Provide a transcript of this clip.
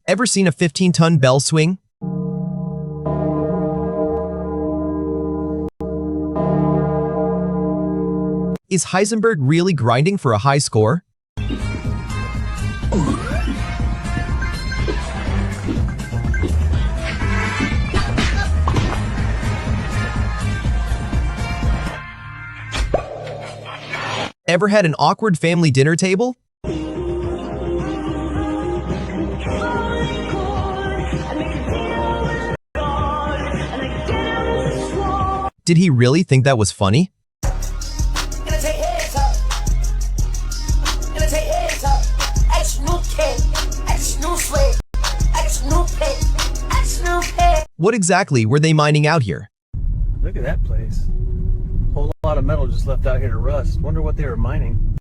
Ever seen a 15-ton bell swing? Is Heisenberg really grinding for a high score? Ever had an awkward family dinner table? Did he really think that was funny? What exactly were they mining out here? Look at that place. Whole lot of metal just left out here to rust. Wonder what they were mining.